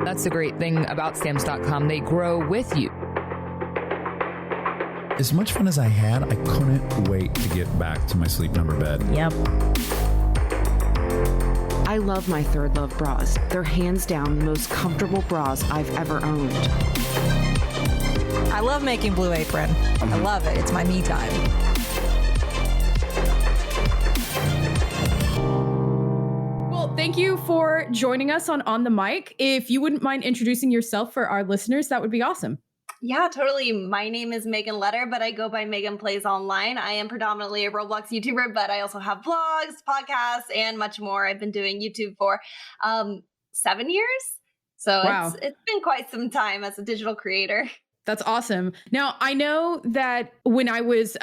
That's the great thing about stamps.com. They grow with you. As much fun as I had, I couldn't wait to get back to my Sleep Number bed. Yep. I love my Third Love bras. They're hands down the most comfortable bras I've ever owned. I love making Blue Apron. I love it. It's my me time. Well, thank you for joining us on the mic. If you wouldn't mind introducing yourself for our listeners, that would be awesome. Yeah, totally. My name is Megan Letter, but I go by MeganPlays online. I am predominantly a Roblox YouTuber, but I also have vlogs, podcasts, and much more. I've been doing YouTube for 7 years. So Wow. it's been quite some time as a digital creator. That's awesome. Now, I know that when I was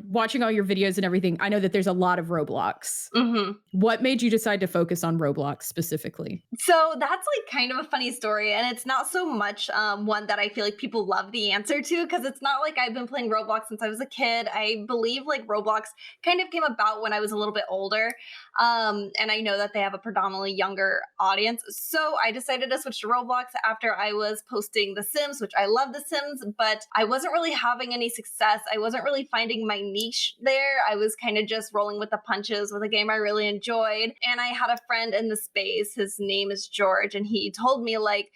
watching all your videos and everything, I know that there's a lot of Roblox. Mm-hmm. What made you decide to focus on Roblox specifically? So that's like kind of a funny story. And it's not so much one that I feel like people love the answer to, because it's not like I've been playing Roblox since I was a kid. I believe like Roblox kind of came about when I was a little bit older. And I know that they have a predominantly younger audience. So I decided to switch to Roblox after I was posting The Sims, which I love The Sims, but I wasn't really having any success. I wasn't really finding my niche there. I was kind of just rolling with the punches with a game I really enjoyed. And I had a friend in the space. His name is George. And he told me like,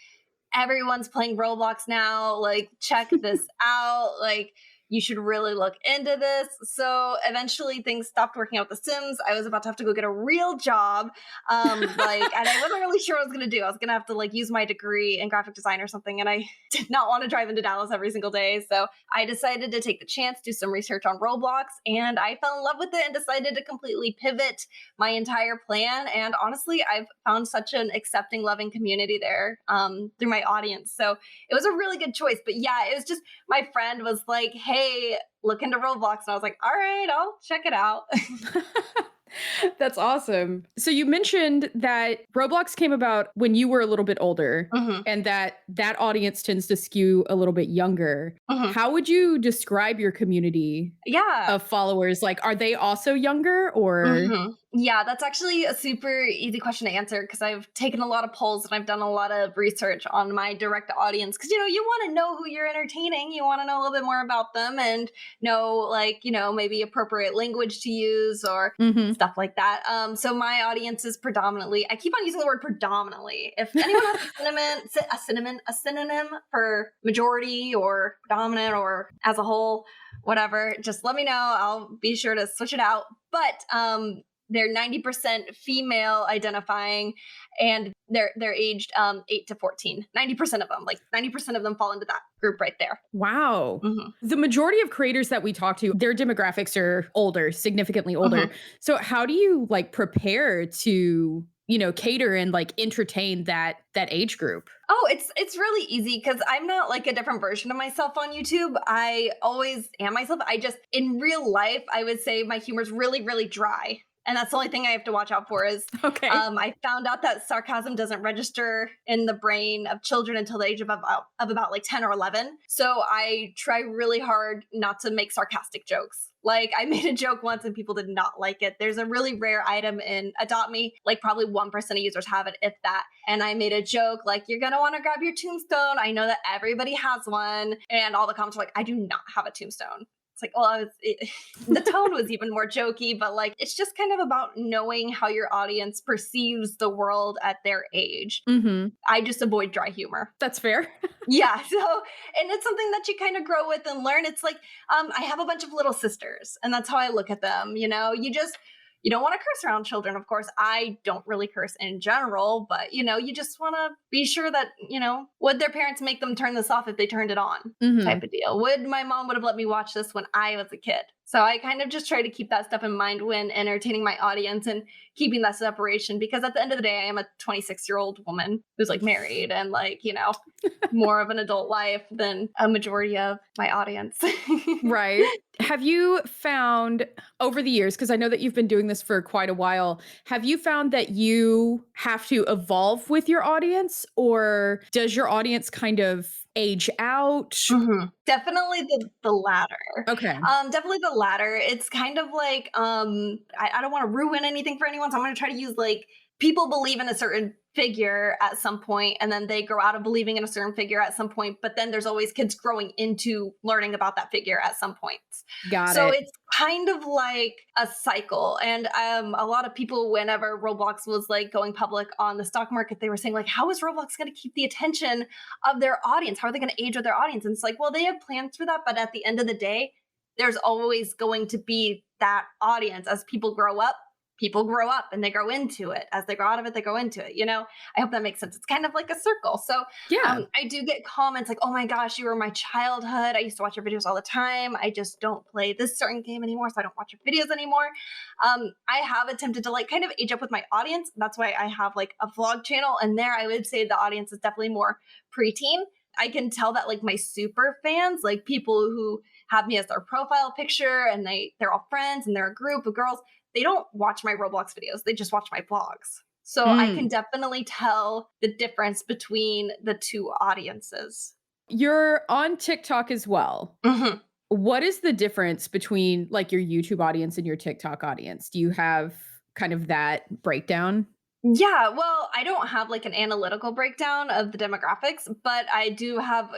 everyone's playing Roblox now. Like, check this out. Like, you should really look into this. So eventually things stopped working out with The Sims. I was about to have to go get a real job. And I wasn't really sure what I was going to do. I was going to have to like use my degree in graphic design or something. And I did not want to drive into Dallas every single day. So I decided to take the chance, do some research on Roblox, and I fell in love with it and decided to completely pivot my entire plan. And honestly, I've found such an accepting, loving community there through my audience. So it was a really good choice. But yeah, it was just, my friend was like, hey, look into Roblox. And I was like, all right, I'll check it out. That's awesome. So you mentioned that Roblox came about when you were a little bit older, Mm-hmm. and that audience tends to skew a little bit younger. Mm-hmm. How would you describe your community Yeah. of followers? Like, are they also younger or? Mm-hmm. Yeah, that's actually a super easy question to answer, because I've taken a lot of polls and I've done a lot of research on my direct audience, because, you know, you want to know who you're entertaining. You want to know a little bit more about them and know, like, you know, maybe appropriate language to use or Mhm. stuff like that. So my audience is predominantly, I keep on using the word predominantly. If anyone has a synonym for majority or predominant or as a whole, whatever, just let me know. I'll be sure to switch it out. But they're 90% female identifying, and they're aged 8 to 14. 90% of them, like 90% of them fall into that group right there. Wow. Mm-hmm. The majority of creators that we talk to, their demographics are older, significantly older. Mhm. So how do you like prepare to, you know, cater and like entertain that age group? Oh, it's really easy, because I'm not like a different version of myself on YouTube. I always am myself. I just, in real life, I would say my humor is really, really dry. And that's the only thing I have to watch out for is, Okay. I found out that sarcasm doesn't register in the brain of children until the age of about like 10 or 11. So I try really hard not to make sarcastic jokes. Like, I made a joke once and people did not like it. There's a really rare item in Adopt Me, like probably 1% of users have it, if that. And I made a joke like, you're going to want to grab your tombstone. I know that everybody has one. And all the comments were like, I do not have a tombstone. It's like, well, the tone was even more jokey, but like, it's just kind of about knowing how your audience perceives the world at their age. Mm-hmm. I just avoid dry humor. That's fair. Yeah. So, and it's something that you kind of grow with and learn. It's like, I have a bunch of little sisters, and that's how I look at them. You know, you don't want to curse around children. Of course, I don't really curse in general, but, you know, you just want to be sure that, you know, would their parents make them turn this off if they turned it on? Mhm. Type of deal. Would my mom would have let me watch this when I was a kid? So I kind of just try to keep that stuff in mind when entertaining my audience and keeping that separation, because at the end of the day, I am a 26-year-old woman who's like married and like, you know, more of an adult life than a majority of my audience. Right. Have you found over the years, because I know that you've been doing this for quite a while, have you found that you have to evolve with your audience, or does your audience kind of age out? Mm-hmm. Definitely the latter. Okay. Definitely the latter. It's kind of like, I don't want to ruin anything for anyone, so I'm going to try to use like people believe in a certain figure at some point, and then they grow out of believing in a certain figure at some point, but then there's always kids growing into learning about that figure at some point. So it's kind of like a cycle. And a lot of people, whenever Roblox was like going public on the stock market, they were saying like, how is Roblox going to keep the attention of their audience? How are they going to age with their audience? And it's like, well, they have plans for that, but at the end of the day, there's always going to be that audience. As people grow up and they grow into it. As they grow out of it, they go into it. I hope that makes sense. It's kind of like a circle. So I do get comments like, oh my gosh, you were my childhood. I used to watch your videos all the time. I just don't play this certain game anymore, so I don't watch your videos anymore. I have attempted to like kind of age up with my audience. That's why I have like a vlog channel. And there I would say the audience is definitely more preteen. I can tell that like my super fans, like people who have me as their profile picture and they're all friends and they're a group of girls, they don't watch my Roblox videos. They just watch my vlogs. So I can definitely tell the difference between the two audiences. You're on TikTok as well. Mm-hmm. What is the difference between like your YouTube audience and your TikTok audience? Do you have kind of that breakdown? Yeah, well, I don't have like an analytical breakdown of the demographics, but I do have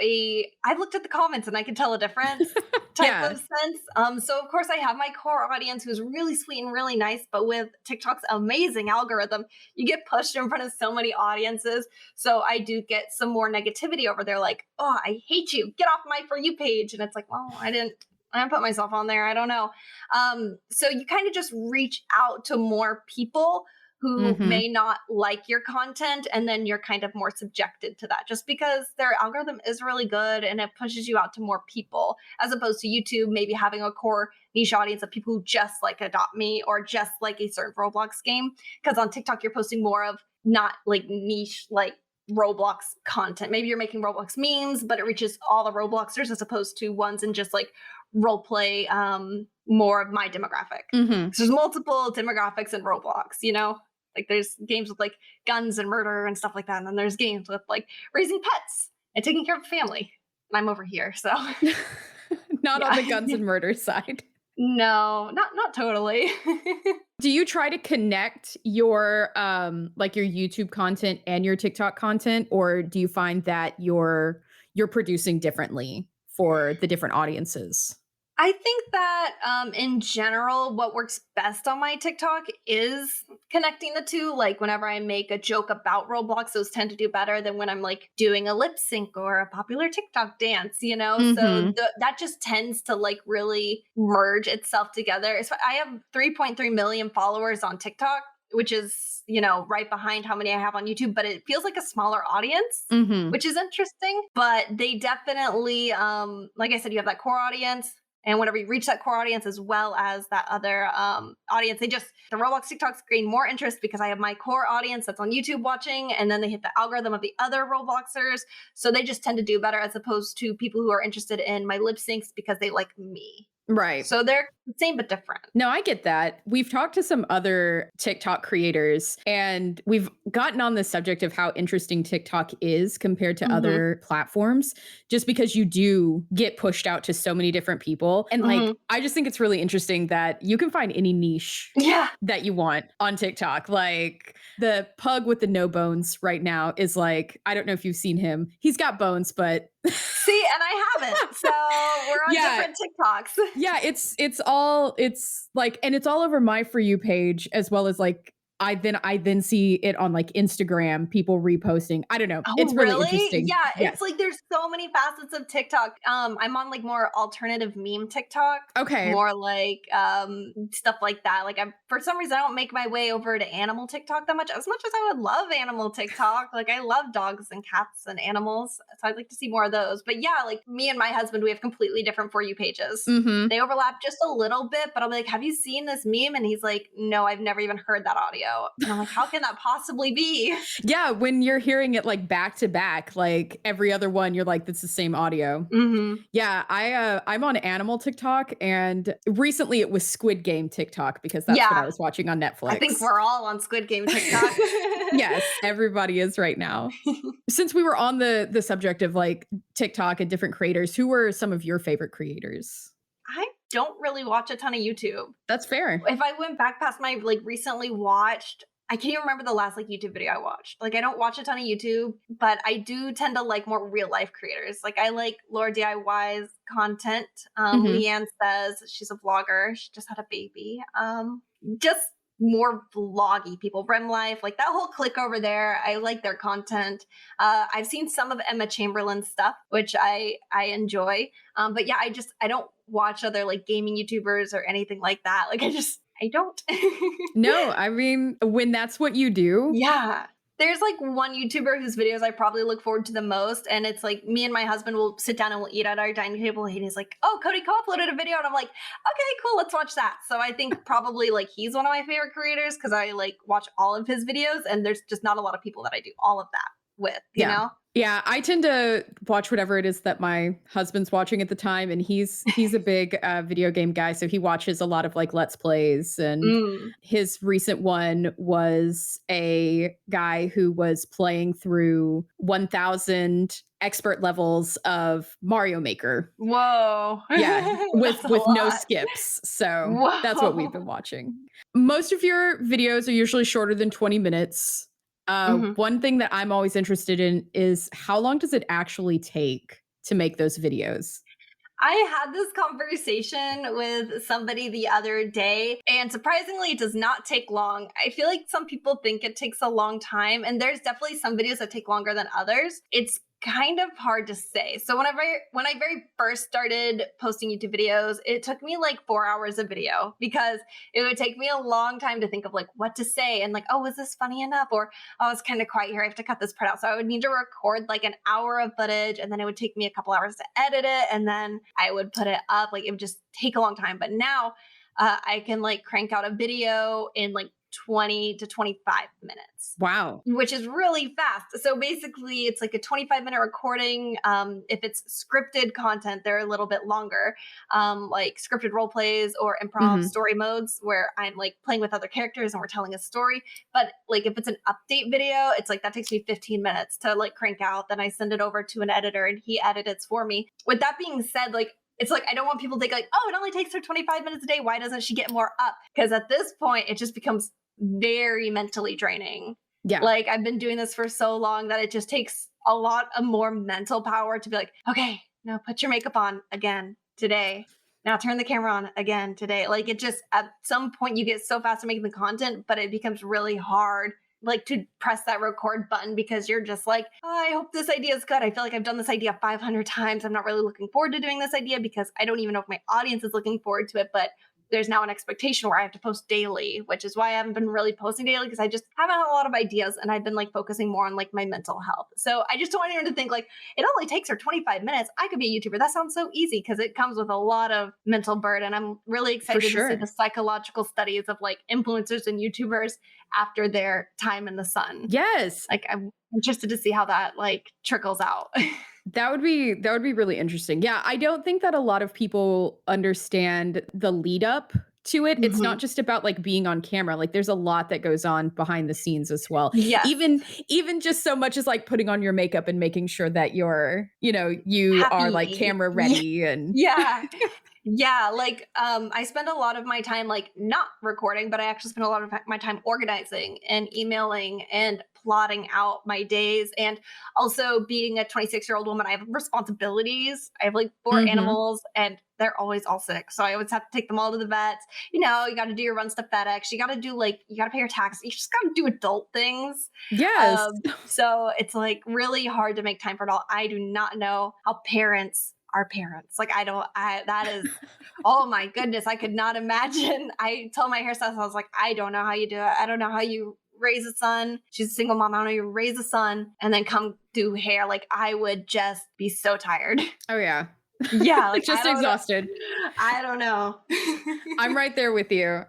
I've looked at the comments and I can tell a difference type of sense. So of course I have my core audience who's really sweet and really nice, but with TikTok's amazing algorithm, you get pushed in front of so many audiences. So I do get some more negativity over there, like, oh, I hate you, get off my For You page. And it's like, well, I didn't put myself on there. I don't know. So you kind of just reach out to more people who may not like your content, and then you're kind of more subjected to that just because their algorithm is really good and it pushes you out to more people, as opposed to YouTube maybe having a core niche audience of people who just like Adopt Me or just like a certain Roblox game. Because on TikTok, you're posting more of not like niche, like Roblox content. Maybe you're making Roblox memes, but it reaches all the Robloxers as opposed to ones in just like role play, more of my demographic. So there's multiple demographics in Roblox, Like there's games with like guns and murder and stuff like that. And then there's games with like raising pets and taking care of the family. And I'm over here, so. Not on the guns and murder side. No, not totally. Do you try to connect your like your YouTube content and your TikTok content, or do you find that you're producing differently for the different audiences? I think that in general, what works best on my TikTok is connecting the two. Like whenever I make a joke about Roblox, those tend to do better than when I'm like doing a lip sync or a popular TikTok dance, So that just tends to like really merge itself together. So I have 3.3 million followers on TikTok, which is, right behind how many I have on YouTube, but it feels like a smaller audience, which is interesting. But they definitely, like I said, you have that core audience. And whenever you reach that core audience as well as that other audience, the Roblox TikToks gain more interest because I have my core audience that's on YouTube watching, and then they hit the algorithm of the other Robloxers. So they just tend to do better as opposed to people who are interested in my lip syncs because they like me. Right. So they're the same but different. No, I get that. We've talked to some other TikTok creators and we've gotten on the subject of how interesting TikTok is compared to other platforms, just because you do get pushed out to so many different people. And like, I just think it's really interesting that you can find any niche that you want on TikTok. Like the pug with the no bones right now is like, I don't know if you've seen him. He's got bones, but see, and I haven't. So we're on different TikToks. Yeah, it's all over my For You page, as well as like I then see it on like Instagram, people reposting. I don't know. Oh, it's really interesting. Yeah, it's like there's so many facets of TikTok. I'm on like more alternative meme TikTok. Okay. More like stuff like that. Like for some reason I don't make my way over to animal TikTok that much. As much as I would love animal TikTok. Like I love dogs and cats and animals. So I'd like to see more of those. But yeah, like me and my husband, we have completely different For You pages. They overlap just a little bit, but I'll be like, have you seen this meme? And he's like, no, I've never even heard that audio. And I'm like, how can that possibly be? Yeah, when you're hearing it like back to back, like every other one, you're like, that's the same audio. Yeah, I'm on animal TikTok, and recently it was Squid Game TikTok because that's what I was watching on Netflix. I think we're all on Squid Game TikTok. Yes, everybody is right now. Since we were on the subject of like TikTok and different creators, who were some of your favorite creators? I don't really watch a ton of YouTube. That's fair. If I went back past my like recently watched I can't even remember the last like YouTube video I watched. Like I don't watch a ton of YouTube, but I do tend to like more real life creators. Like I like Laura DIY's content. Leanne says she's a vlogger. She just had a baby. Just more vloggy people, Rim Life, like that whole clique over there. I like their content. I've seen some of Emma Chamberlain's stuff, which I enjoy. But yeah, I don't watch other like gaming YouTubers or anything like that. Like I don't. No, I mean, when that's what you do. Yeah. There's like one YouTuber whose videos I probably look forward to the most. And it's like me and my husband will sit down and we'll eat at our dining table. And he's like, oh, Cody co-uploaded a video. And I'm like, okay, cool, let's watch that. So I think probably like he's one of my favorite creators because I like watch all of his videos. And there's just not a lot of people that I do all of that with, you know? Yeah, I tend to watch whatever it is that my husband's watching at the time, and he's a big video game guy, so he watches a lot of like Let's Plays, and his recent one was a guy who was playing through 1,000 expert levels of Mario Maker. Whoa. Yeah, with no skips. So that's what we've been watching. Most of your videos are usually shorter than 20 minutes. One thing that I'm always interested in is how long does it actually take to make those videos? I had this conversation with somebody the other day, and surprisingly, it does not take long. I feel like some people think it takes a long time, and there's definitely some videos that take longer than others. It's kind of hard to say. So when I very first started posting YouTube videos, it took me like 4 hours a video because it would take me a long time to think of like what to say and like, oh, was this funny enough? Or, oh, it's kind of quiet here, I have to cut this part out. So I would need to record like an hour of footage, and then it would take me a couple hours to edit it, and then I would put it up. Like it would just take a long time. But now I can like crank out a video in like 20 to 25 minutes. Wow. Which is really fast. So basically it's like a 25-minute recording. If it's scripted content, they're a little bit longer, like scripted role plays or improv story modes where I'm like playing with other characters and we're telling a story. But like if it's an update video, it's like that takes me 15 minutes to like crank out. Then I send it over to an editor and he edits for me. With that being said, like it's like, I don't want people to think like, oh, it only takes her 25 minutes a day. Why doesn't she get more up? Because at this point, it just becomes very mentally draining. Yeah. Like I've been doing this for so long that it just takes a lot of more mental power to be like, okay, now put your makeup on again today. Now turn the camera on again today. Like it just, at some point you get so fast at making the content, but it becomes really hard like to press that record button because you're just like, oh, I hope this idea is good. I feel like I've done this idea 500 times. I'm not really looking forward to doing this idea because I don't even know if my audience is looking forward to it, but there's now an expectation where I have to post daily, which is why I haven't been really posting daily because I just haven't had a lot of ideas and I've been like focusing more on like my mental health. So I just don't want anyone to think like it only takes her 25 minutes. I could be a YouTuber. That sounds so easy because it comes with a lot of mental burden. I'm really excited to see the psychological studies of like influencers and YouTubers after their time in the sun. Yes. Like I'm interested to see how that like trickles out. That would be really interesting. Yeah, I don't think that a lot of people understand the lead up to it. It's not just about like being on camera. Like there's a lot that goes on behind the scenes as well. Yeah. Even just so much as like putting on your makeup and making sure that you're, you happy. are like camera ready and yeah. Yeah, like I spend a lot of my time like not recording, but I actually spend a lot of my time organizing and emailing and plotting out my days. And also being a 26-year-old woman, I have responsibilities. I have like 4 animals and they're always all sick. So I always have to take them all to the vets. You got to do your runs to FedEx. You got to do you got to pay your taxes. You just got to do adult things. Yes. So it's like really hard to make time for it all. I do not know how parents are parents. Like that is, oh my goodness. I could not imagine. I told my hairstylist, I was like, I don't know how you do it. I don't know how you raise a son. She's a single mom. I don't know how you raise a son and then come do hair. Like I would just be so tired. Oh yeah. Yeah. Like just exhausted. I don't know. I'm right there with you.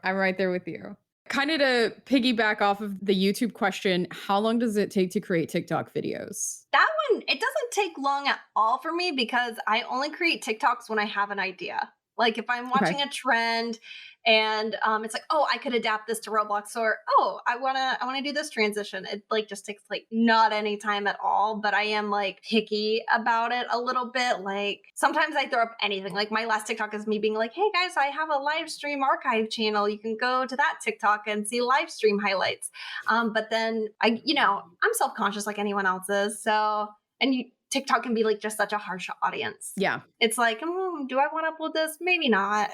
Kind of to piggyback off of the YouTube question, how long does it take to create TikTok videos? That one, it doesn't take long at all for me because I only create TikToks when I have an idea. Like if I'm watching a trend and it's like, oh, I could adapt this to Roblox, or oh, I wanna do this transition. It like just takes like not any time at all, but I am like picky about it a little bit. Like sometimes I throw up anything. Like my last TikTok is me being like, hey guys, I have a live stream archive channel. You can go to that TikTok and see live stream highlights. But then I'm self-conscious like anyone else is. So TikTok can be like just such a harsh audience. Yeah. It's like, do I want to upload this? Maybe not.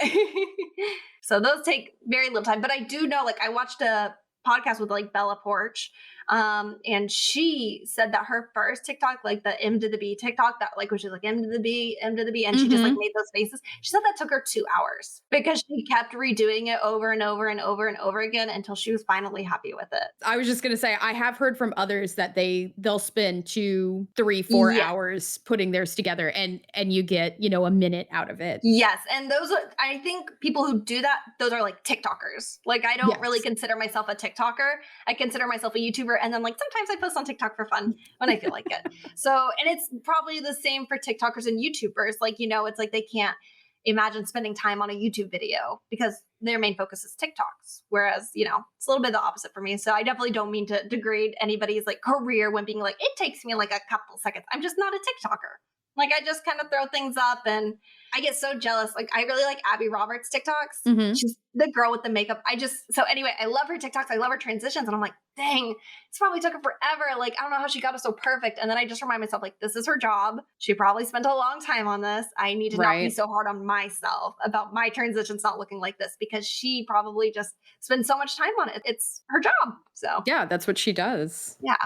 So those take very little time. But I do know, like I watched a podcast with like Bella Porch. And she said that her first TikTok, like the M to the B TikTok, that like, which is like M to the B, and she just like made those faces. She said that took her 2 hours because she kept redoing it over and over and over and over again until she was finally happy with it. I was just going to say, I have heard from others that they'll spend 2, 3, 4 hours putting theirs together and you get, a minute out of it. Yes. And those are, I think people who do that, those are like TikTokers. Like I don't really consider myself a TikToker. I consider myself a YouTuber. And then like sometimes I post on TikTok for fun when I feel like it. So, and it's probably the same for TikTokers and YouTubers. Like, it's like they can't imagine spending time on a YouTube video because their main focus is TikToks. Whereas, it's a little bit the opposite for me. So I definitely don't mean to degrade anybody's like career when being like, it takes me like a couple seconds. I'm just not a TikToker. Like I just kind of throw things up and I get so jealous. Like I really like Abby Roberts' TikToks. She's the girl with the makeup. So anyway, I love her TikToks. I love her transitions. And I'm like, dang, this probably took her forever. Like, I don't know how she got it so perfect. And then I just remind myself, like, this is her job. She probably spent a long time on this. I need to not be so hard on myself about my transitions not looking like this because she probably just spends so much time on it. It's her job. So yeah, that's what she does. Yeah.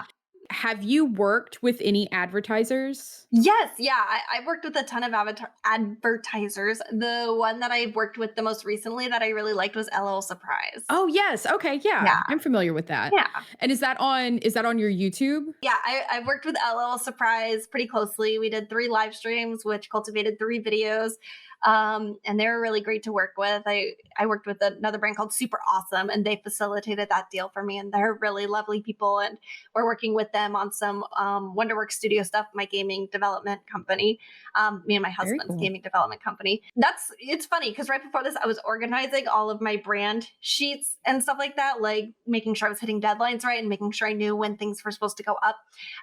Have you worked with any advertisers? Yes. Yeah. I've worked with a ton of advertisers. The one that I've worked with the most recently that I really liked was LL Surprise. Oh, yes. Okay. Yeah. I'm familiar with that. Yeah. And is that on your YouTube? Yeah. I've worked with LL Surprise pretty closely. We did 3 live streams, which cultivated 3 videos. And they were really great to work with. I worked with another brand called Super Awesome, and they facilitated that deal for me. And they're really lovely people. And we're working with them on some Wonderworks Studio stuff, my gaming development company, me and my husband's gaming development company. It's funny because right before this, I was organizing all of my brand sheets and stuff like that, like making sure I was hitting deadlines right and making sure I knew when things were supposed to go up.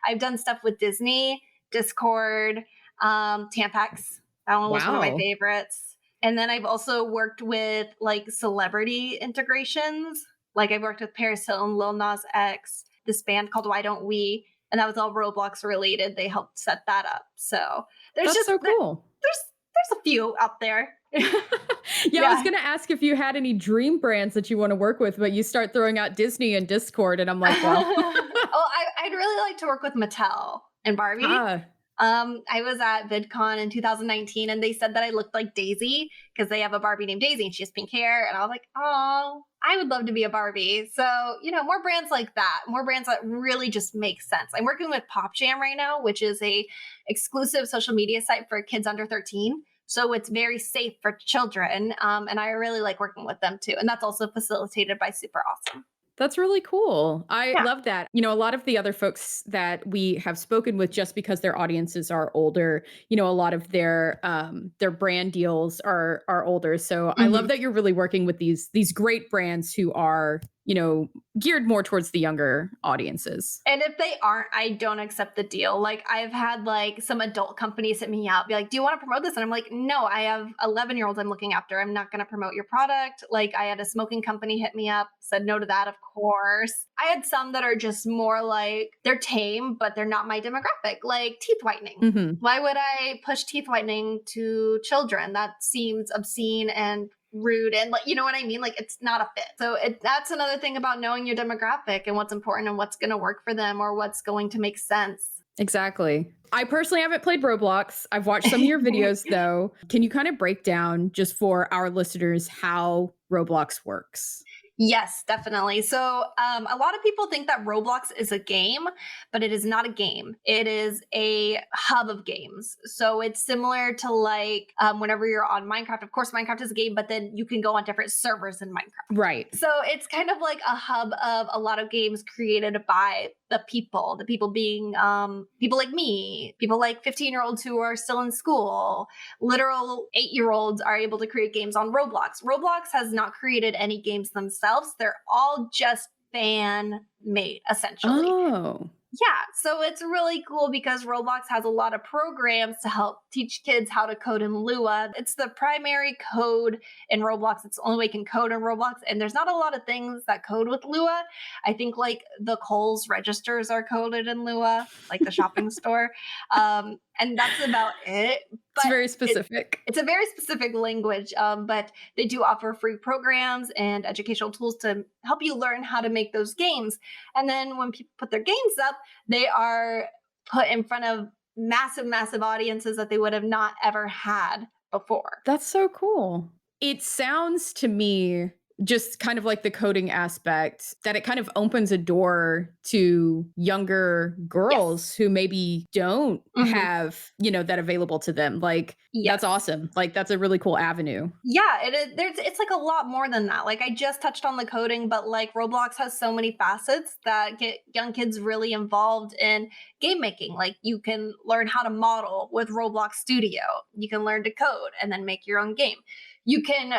I've done stuff with Disney, Discord, Tampax. That one was one of my favorites. And then I've also worked with like celebrity integrations. Like I've worked with Paris Hilton, Lil Nas X, this band called Why Don't We? And that was all Roblox related. They helped set that up. So that's so cool. There's a few out there. Yeah, I was going to ask if you had any dream brands that you want to work with, but you start throwing out Disney and Discord. And I'm like, well. I'd really like to work with Mattel and Barbie. I was at VidCon in 2019 and they said that I looked like Daisy because they have a Barbie named Daisy and she has pink hair. And I was like, oh, I would love to be a Barbie. So, more brands like that, more brands that really just make sense. I'm working with Pop Jam right now, which is a exclusive social media site for kids under 13. So it's very safe for children. And I really like working with them too. And that's also facilitated by Super Awesome. That's really cool. I love that. A lot of the other folks that we have spoken with, just because their audiences are older, a lot of their brand deals are older. So I love that you're really working with these great brands who are, geared more towards the younger audiences. And if they aren't, I don't accept the deal. Like I've had like some adult companies hit me out, be like, do you want to promote this? And I'm like, no, I have 11-year-olds I'm looking after. I'm not going to promote your product. Like I had a smoking company hit me up, said no to that, of course. I had some that are just more like they're tame, but they're not my demographic, like teeth whitening. Why would I push teeth whitening to children? That seems obscene and rude and like, you know what I mean? Like it's not a fit. So that's another thing about knowing your demographic and what's important and what's going to work for them or what's going to make sense. Exactly. I personally haven't played Roblox. I've watched some of your videos though. Can you kind of break down just for our listeners how Roblox works? Yes, definitely. So a lot of people think that Roblox is a game, but it is not a game. It is a hub of games. So it's similar to like whenever you're on Minecraft. Of course, Minecraft is a game, but then you can go on different servers in Minecraft. Right. So it's kind of like a hub of a lot of games created by the people being people like me, people like 15-year-olds who are still in school, literal 8-year-olds are able to create games on Roblox. Roblox has not created any games themselves. They're all just fan made, essentially. Oh. Yeah, so it's really cool because Roblox has a lot of programs to help teach kids how to code in Lua. It's the primary code in Roblox. It's the only way you can code in Roblox. And there's not a lot of things that code with Lua. I think like the Kohl's registers are coded in Lua, like the shopping store. And that's about it. But It's very specific. it's a very specific language, but they do offer free programs and educational tools to help you learn how to make those games. And then when people put their games up, they are put in front of massive, massive audiences that they would have not ever had before. That's so cool. It sounds to me, just kind of like the coding aspect, that it kind of opens a door to younger girls who maybe don't have, that available to them. Like, that's awesome. Like, that's a really cool avenue. Yeah, it's like a lot more than that. Like I just touched on the coding, but like Roblox has so many facets that get young kids really involved in game making. Like you can learn how to model with Roblox Studio. You can learn to code and then make your own game. You can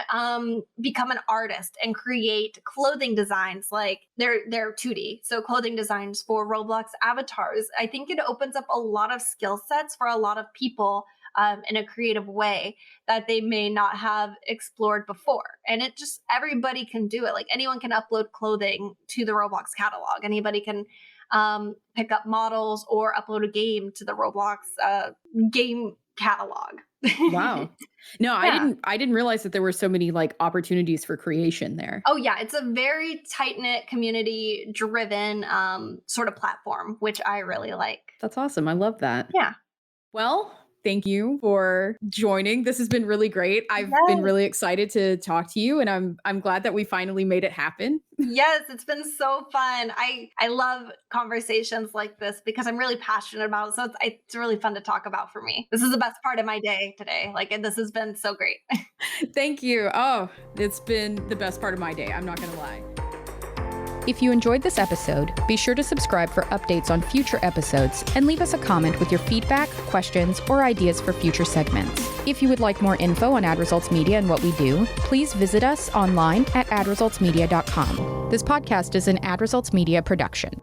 become an artist and create clothing designs, like they're 2D. So clothing designs for Roblox avatars. I think it opens up a lot of skill sets for a lot of people in a creative way that they may not have explored before. And it just, everybody can do it. Like anyone can upload clothing to the Roblox catalog. Anybody can pick up models or upload a game to the Roblox game catalog. Wow. No, Yeah. I didn't realize that there were so many like opportunities for creation there. Oh yeah, it's a very tight-knit, community-driven sort of platform, which I really like. That's awesome. I love that. Yeah. Well, thank you for joining. This has been really great. I've been really excited to talk to you, and I'm glad that we finally made it happen. Yes, it's been so fun. I love conversations like this because I'm really passionate about it. So it's really fun to talk about for me. This is the best part of my day today. Like, and this has been so great. Thank you. Oh, it's been the best part of my day. I'm not going to lie. If you enjoyed this episode, be sure to subscribe for updates on future episodes and leave us a comment with your feedback, questions, or ideas for future segments. If you would like more info on Ad Results Media and what we do, please visit us online at adresultsmedia.com. This podcast is an Ad Results Media production.